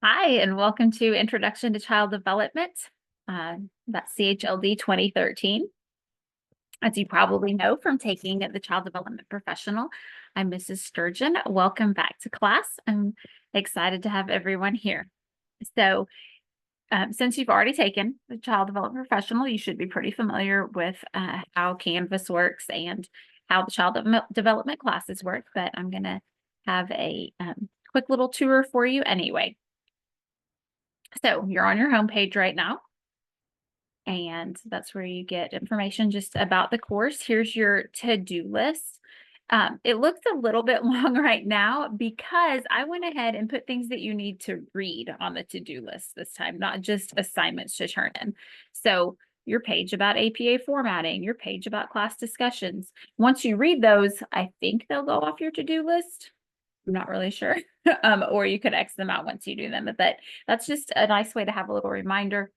Hi, and welcome to Introduction to Child Development. That's CHLD 2013. As you probably know from taking the Child Development Professional, I'm Mrs. Sturgeon. Welcome back to class. I'm excited to have everyone here. So, since you've already taken the Child Development Professional, you should be pretty familiar with how Canvas works and how the Child Development classes work, but I'm going to have a quick little tour for you anyway. So you're on your homepage right now, and that's where you get information just about the course. Here's your to-do list. It looks a little bit long right now because I went ahead and put things that you need to read on the to-do list this time, not just assignments to turn in. So your page about APA formatting, your page about class discussions. Once you read those, I think they'll go off your to-do list. I'm not really sure. Or you could X them out once you do them, but that's just a nice way to have a little reminder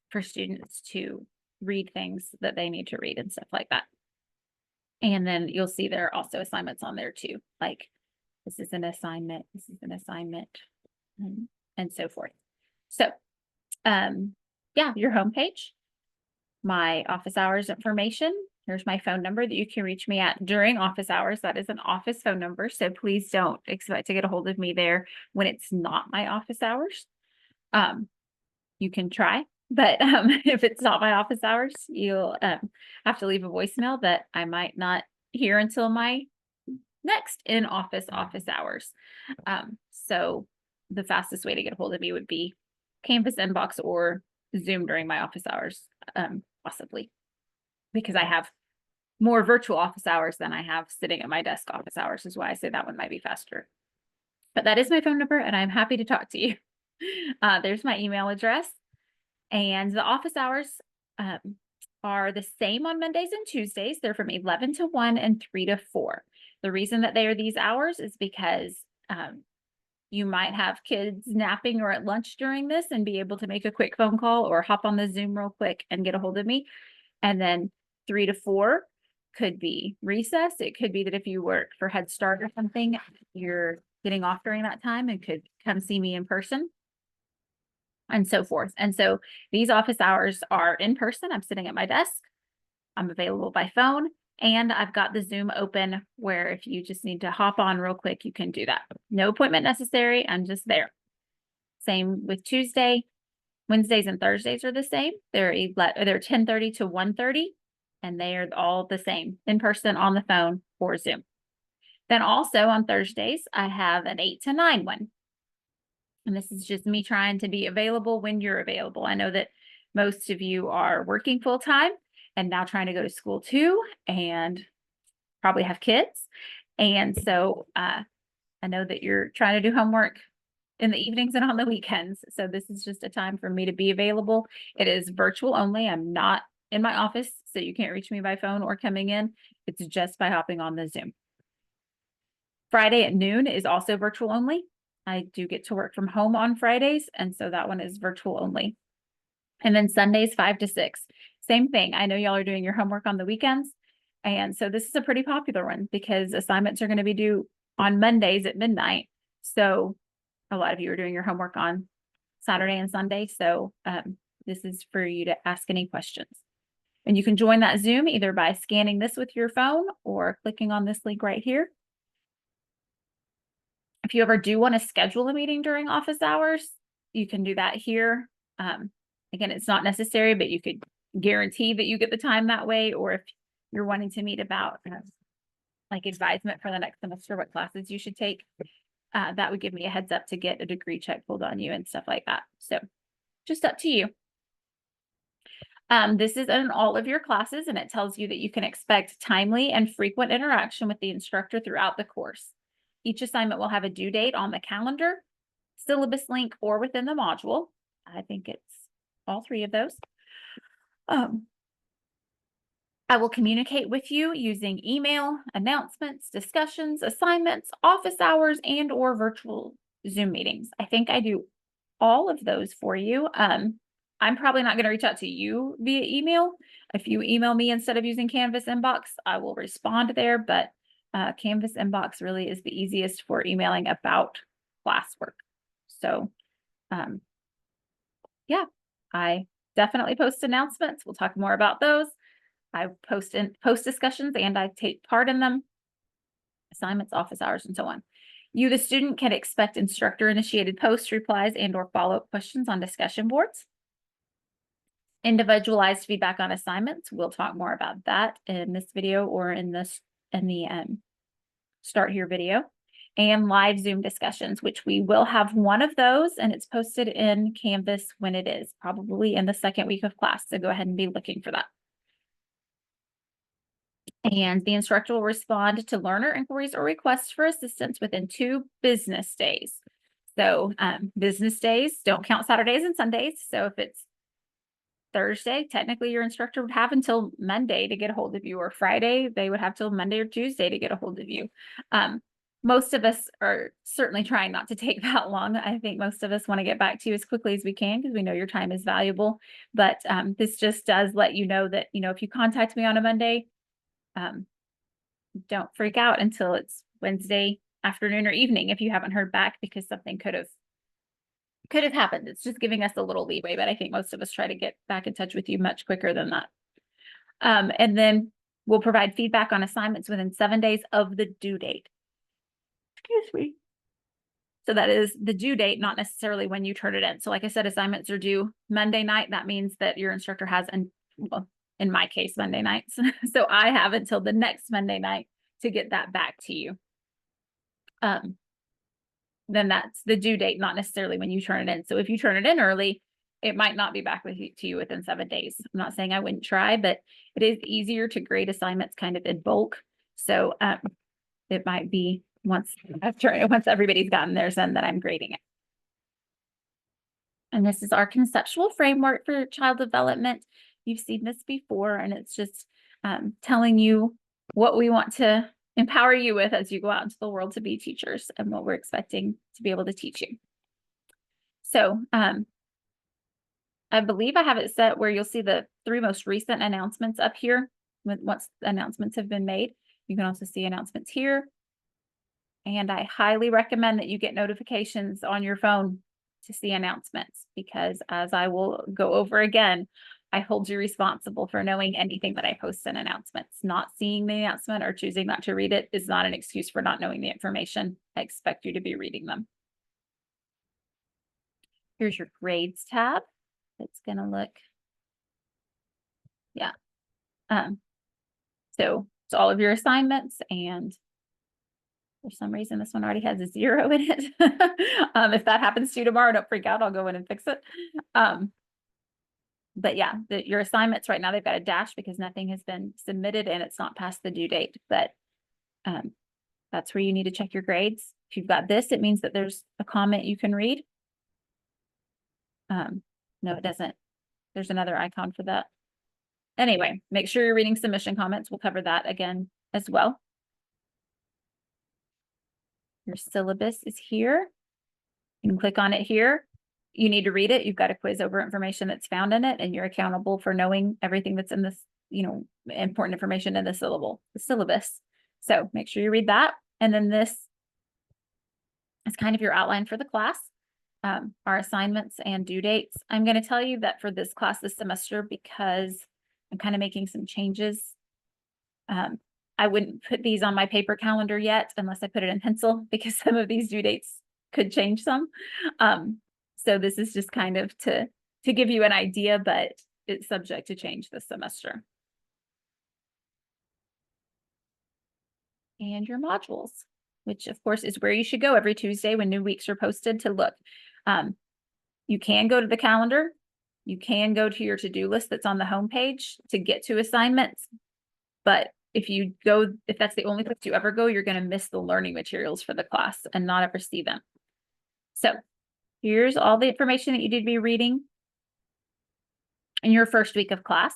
for students to read things that they need to read and stuff like that. And then you'll see there are also assignments on there too, like this is an assignment, this is an assignment, and so forth. So, yeah, your homepage, my office hours information. Here's my phone number that you can reach me at during office hours. That is an office phone number, so please don't expect to get a hold of me there when it's not my office hours. You can try, but if it's not my office hours, you'll have to leave a voicemail that I might not hear until my next in-office office hours. So the fastest way to get a hold of me would be Canvas inbox or Zoom during my office hours, possibly, because I have more virtual office hours than I have sitting at my desk office hours, is why I say that one might be faster. But that is my phone number, and I'm happy to talk to you. There's my email address. And the office hours are the same on Mondays and Tuesdays. They're from 11 to 1 and 3 to 4. The reason that they are these hours is because you might have kids napping or at lunch during this and be able to make a quick phone call or hop on the Zoom real quick and get a hold of me. And then 3 to 4 could be recess. It could be that if you work for Head Start or something, you're getting off during that time and could come see me in person and so forth. And so these office hours are in person. I'm sitting at my desk. I'm available by phone, and I've got the Zoom open where if you just need to hop on real quick, you can do that. No appointment necessary. I'm just there. Same with Tuesday. Wednesdays and Thursdays are the same. They're 10:30 to 1:30, and they are all the same, in person, on the phone, or Zoom. Then also on Thursdays, I have an 8 to 9 one. And this is just me trying to be available when you're available. I know that most of you are working full time and now trying to go to school too, and probably have kids. And so I know that you're trying to do homework in the evenings and on the weekends. So this is just a time for me to be available. It is virtual only. I'm not in my office, so you can't reach me by phone or coming in. It's just by hopping on the Zoom. Friday at noon is also virtual only. I do get to work from home on Fridays, and so that one is virtual only. And then Sundays, 5 to 6. Same thing. I know y'all are doing your homework on the weekends, and so this is a pretty popular one because assignments are going to be due on Mondays at midnight. So a lot of you are doing your homework on Saturday and Sunday. So this is for you to ask any questions. And you can join that Zoom either by scanning this with your phone or clicking on this link right here. If you ever do want to schedule a meeting during office hours, you can do that here. Again, it's not necessary, but you could guarantee that you get the time that way. Or if you're wanting to meet about like advisement for the next semester, what classes you should take, that would give me a heads up to get a degree check pulled on you and stuff like that. So just up to you. This is in all of your classes, and it tells you that you can expect timely and frequent interaction with the instructor throughout the course. Each assignment will have a due date on the calendar, syllabus link, or within the module. I think it's all three of those. I will communicate with you using email, announcements, discussions, assignments, office hours, and or virtual Zoom meetings. I think I do all of those for you. I'm probably not going to reach out to you via email. If you email me instead of using Canvas inbox, I will respond there, but Canvas inbox really is the easiest for emailing about classwork. So Yeah, I definitely post announcements. We'll talk more about those. I post discussions and I take part in them, assignments, office hours, and so on. You, the student, can expect instructor-initiated posts, replies, and/or follow-up questions on discussion boards. Individualized feedback on assignments. We'll talk more about that in this video or in the Start Here video. And live Zoom discussions, which we will have one of those, and it's posted in Canvas when it is, probably in the second week of class. So go ahead and be looking for that. And the instructor will respond to learner inquiries or requests for assistance within 2 business days. So business days don't count Saturdays and Sundays. So if it's Thursday, technically your instructor would have until Monday to get a hold of you, or Friday, they would have till Monday or Tuesday to get a hold of you. Most of us are certainly trying not to take that long. I think most of us want to get back to you as quickly as we can because we know your time is valuable. But this just does let you know that, if you contact me on a Monday, don't freak out until it's Wednesday afternoon or evening if you haven't heard back, because something could have happened. It's just giving us a little leeway, but I think most of us try to get back in touch with you much quicker than that. And then we'll provide feedback on assignments within 7 days of the due date. Excuse me. So that is the due date, not necessarily when you turn it in. So like I said, assignments are due Monday night. That means that your instructor has, well, in my case, Monday nights. So I have until the next Monday night to get that back to you. Then that's the due date, not necessarily when you turn it in. So if you turn it in early, it might not be back to you within 7 days. I'm not saying I wouldn't try, but it is easier to grade assignments kind of in bulk. So it might be once everybody's gotten theirs in that I'm grading it. And this is our conceptual framework for child development. You've seen this before, and it's just telling you what we want to empower you with as you go out into the world to be teachers, and what we're expecting to be able to teach you. So I believe I have it set where you'll see the 3 most recent announcements up here once the announcements have been made. You can also see announcements here. And I highly recommend that you get notifications on your phone to see announcements, because as I will go over again, I hold you responsible for knowing anything that I post in announcements. Not seeing the announcement or choosing not to read it is not an excuse for not knowing the information. I expect you to be reading them. Here's your grades tab. It's going to look, yeah. So it's all of your assignments, and for some reason, this one already has a 0 in it. If that happens to you tomorrow, don't freak out. I'll go in and fix it. But yeah, your assignments right now, they've got a dash because nothing has been submitted and it's not past the due date. But that's where you need to check your grades. If you've got this, it means that there's a comment you can read. No, it doesn't. There's another icon for that. Anyway, make sure you're reading submission comments. We'll cover that again as well. Your syllabus is here. You can click on it here. You need to read it. You've got a quiz over information that's found in it, and you're accountable for knowing everything that's in this, important information in the syllabus. So make sure you read that. And then this is kind of your outline for the class, our assignments and due dates. I'm going to tell you that for this class this semester, because I'm kind of making some changes, I wouldn't put these on my paper calendar yet unless I put it in pencil, because some of these due dates could change some. So this is just kind of to give you an idea, but it's subject to change this semester. And your modules, which of course is where you should go every Tuesday when new weeks are posted to look. You can go to the calendar. You can go to your to-do list that's on the homepage to get to assignments. But if that's the only place you ever go, you're going to miss the learning materials for the class and not ever see them. So here's all the information that you need to be reading in your first week of class.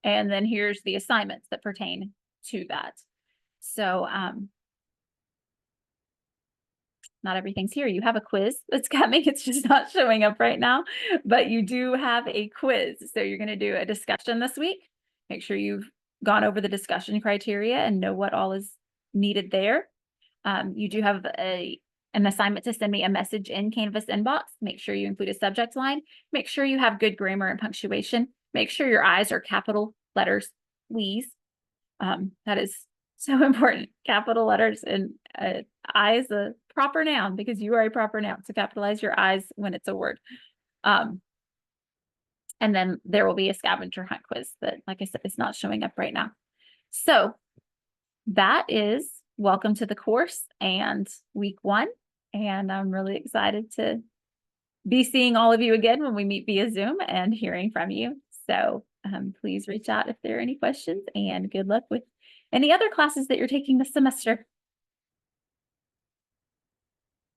And then here's the assignments that pertain to that. So not everything's here. You have a quiz that's coming. It's just not showing up right now, but you do have a quiz. So you're going to do a discussion this week. Make sure you've gone over the discussion criteria and know what all is needed there. You do have a an assignment to send me a message in Canvas inbox. Make sure you include a subject line. Make sure you have good grammar and punctuation. Make sure your I's are capital letters, please. That is so important. Capital letters, and I is a proper noun because you are a proper noun. So capitalize your I's when it's a word. And then there will be a scavenger hunt quiz that, like I said, is not showing up right now. So that is welcome to the course and week 1. And I'm really excited to be seeing all of you again when we meet via Zoom and hearing from you. So please reach out if there are any questions, and good luck with any other classes that you're taking this semester.